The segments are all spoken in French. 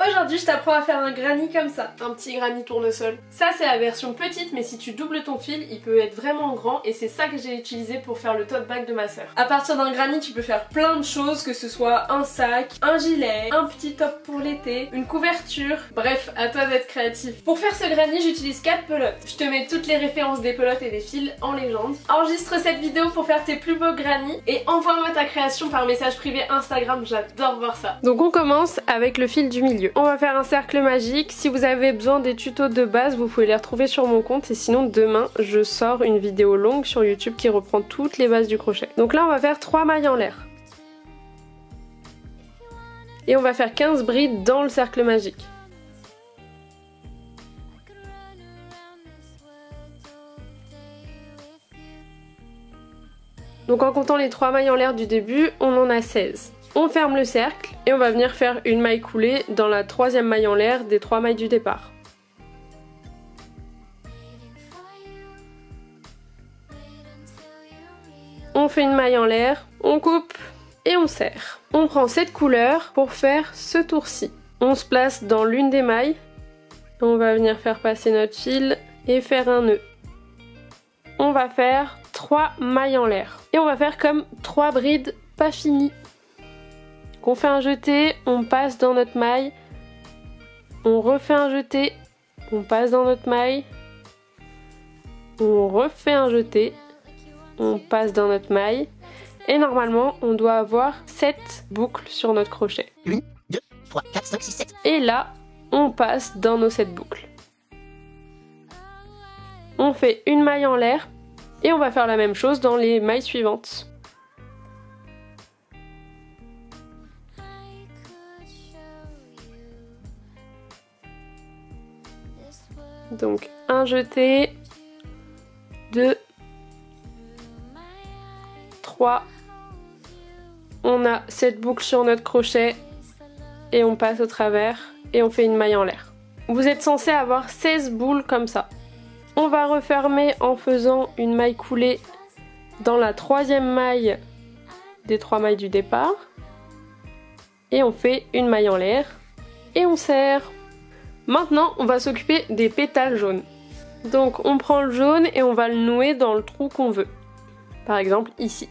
Aujourd'hui je t'apprends à faire un granny comme ça, un petit granny tournesol. Ça c'est la version petite, mais si tu doubles ton fil il peut être vraiment grand et c'est ça que j'ai utilisé pour faire le tote bag de ma soeur. À partir d'un granny tu peux faire plein de choses, que ce soit un sac, un gilet, un petit top pour l'été, une couverture, bref à toi d'être créatif. Pour faire ce granny j'utilise 4 pelotes. Je te mets toutes les références des pelotes et des fils en légende. Enregistre cette vidéo pour faire tes plus beaux granny et envoie-moi ta création par message privé Instagram, j'adore voir ça. Donc on commence avec le fil du milieu. On va faire un cercle magique. Si vous avez besoin des tutos de base, vous pouvez les retrouver sur mon compte et sinon demain je sors une vidéo longue sur YouTube qui reprend toutes les bases du crochet. Donc là on va faire 3 mailles en l'air. Et on va faire 15 brides dans le cercle magique. Donc en comptant les 3 mailles en l'air du début, on en a 16. On ferme le cercle et on va venir faire une maille coulée dans la 3e maille en l'air des 3 mailles du départ. On fait une maille en l'air, on coupe et on serre. On prend cette couleur pour faire ce tour-ci. On se place dans l'une des mailles, on va venir faire passer notre fil et faire un nœud. On va faire 3 mailles en l'air et on va faire comme 3 brides pas finies. On fait un jeté, on passe dans notre maille, on refait un jeté, on passe dans notre maille, on refait un jeté, on passe dans notre maille et normalement on doit avoir 7 boucles sur notre crochet. 1, 2, 3, 4, 5, 6, 7. Et là, on passe dans nos 7 boucles. On fait une maille en l'air et on va faire la même chose dans les mailles suivantes. Donc un jeté, 2, 3, on a 7 boucles sur notre crochet et on passe au travers et on fait une maille en l'air. Vous êtes censé avoir 16 boules comme ça. On va refermer en faisant une maille coulée dans la 3e maille des 3 mailles du départ et on fait une maille en l'air et on serre. Maintenant, on va s'occuper des pétales jaunes. Donc on prend le jaune et on va le nouer dans le trou qu'on veut. Par exemple ici.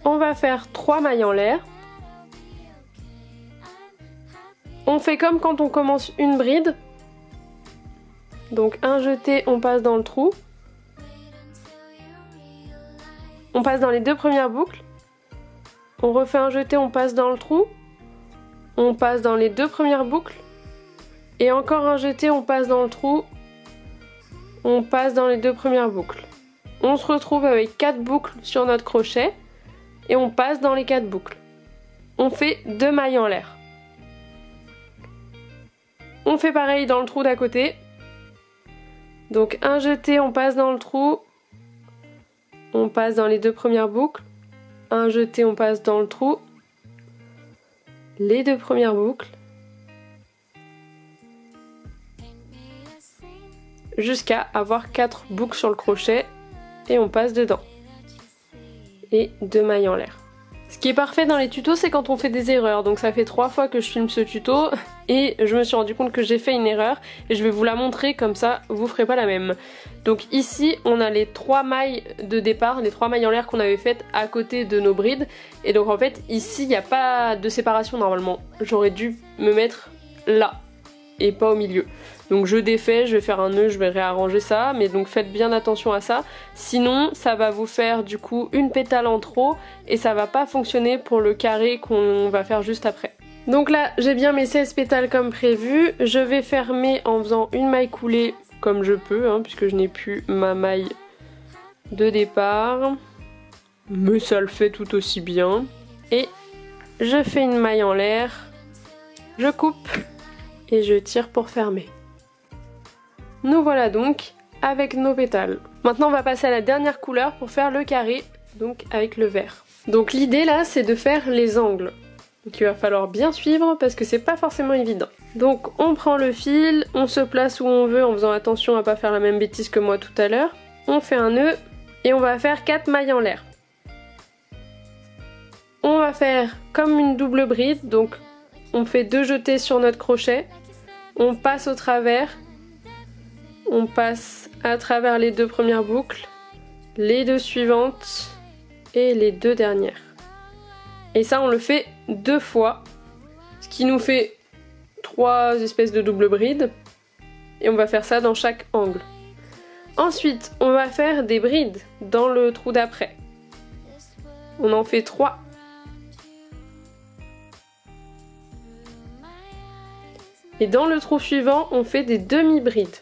On va faire 3 mailles en l'air. On fait comme quand on commence une bride. Donc un jeté, on passe dans le trou. On passe dans les 2 premières boucles. On refait un jeté, on passe dans le trou. On passe dans les 2 premières boucles. Et encore un jeté, on passe dans le trou. On passe dans les 2 premières boucles. On se retrouve avec 4 boucles sur notre crochet. Et on passe dans les 4 boucles. On fait 2 mailles en l'air. On fait pareil dans le trou d'à côté. Donc un jeté, on passe dans le trou. On passe dans les 2 premières boucles. Un jeté, on passe dans le trou. Les 2 premières boucles. Jusqu'à avoir 4 boucles sur le crochet. Et on passe dedans. Et 2 mailles en l'air. Ce qui est parfait dans les tutos, c'est quand on fait des erreurs. Donc ça fait 3 fois que je filme ce tuto et je me suis rendu compte que j'ai fait une erreur et je vais vous la montrer, comme ça vous ferez pas la même. Donc ici on a les 3 mailles de départ, les 3 mailles en l'air qu'on avait faites à côté de nos brides. Et donc en fait ici il n'y a pas de séparation normalement. J'aurais dû me mettre là et pas au milieu. Donc je défais, je vais faire un nœud, je vais réarranger ça, mais donc faites bien attention à ça. Sinon ça va vous faire du coup une pétale en trop et ça va pas fonctionner pour le carré qu'on va faire juste après. Donc là j'ai bien mes 16 pétales comme prévu. Je vais fermer en faisant une maille coulée comme je peux, hein, puisque je n'ai plus ma maille de départ. Mais ça le fait tout aussi bien. Et je fais une maille en l'air, je coupe et je tire pour fermer. Nous voilà donc avec nos pétales. Maintenant on va passer à la dernière couleur pour faire le carré, donc avec le vert. Donc l'idée là c'est de faire les angles. Donc il va falloir bien suivre parce que c'est pas forcément évident. Donc on prend le fil, on se place où on veut en faisant attention à pas faire la même bêtise que moi tout à l'heure. On fait un nœud et on va faire 4 mailles en l'air. on va faire comme une double bride, donc on fait 2 jetés sur notre crochet, on passe au travers, on passe à travers les 2 premières boucles, les 2 suivantes et les 2 dernières. Et ça on le fait 2 fois, ce qui nous fait 3 espèces de double bride, et on va faire ça dans chaque angle. Ensuite, on va faire des brides dans le trou d'après. On en fait 3. Et dans le trou suivant, on fait des demi-brides.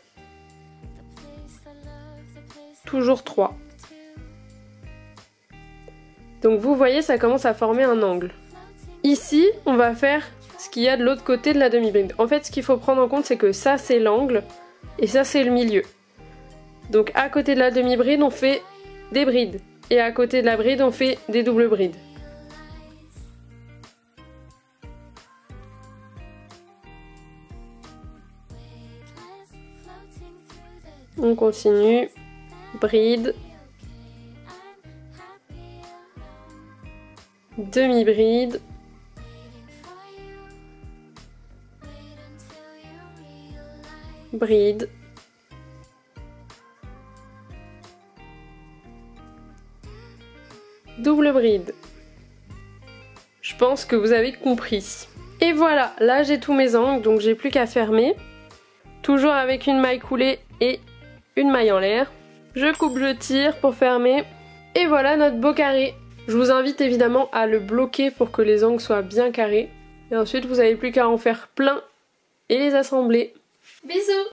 Toujours 3. Donc vous voyez, ça commence à former un angle. Ici, on va faire ce qu'il y a de l'autre côté de la demi-bride. En fait, ce qu'il faut prendre en compte, c'est que ça, c'est l'angle, et ça, c'est le milieu. Donc à côté de la demi-bride, on fait des brides. Et à côté de la bride, on fait des doubles brides. On continue. Bride. Demi-bride. Bride. Double bride. Je pense que vous avez compris. Et voilà, là j'ai tous mes angles, donc j'ai plus qu'à fermer. Toujours avec une maille coulée et une maille en l'air. Je coupe, je tire pour fermer. Et voilà notre beau carré. Je vous invite évidemment à le bloquer pour que les angles soient bien carrés. Et ensuite vous n'avez plus qu'à en faire plein et les assembler. Bisous!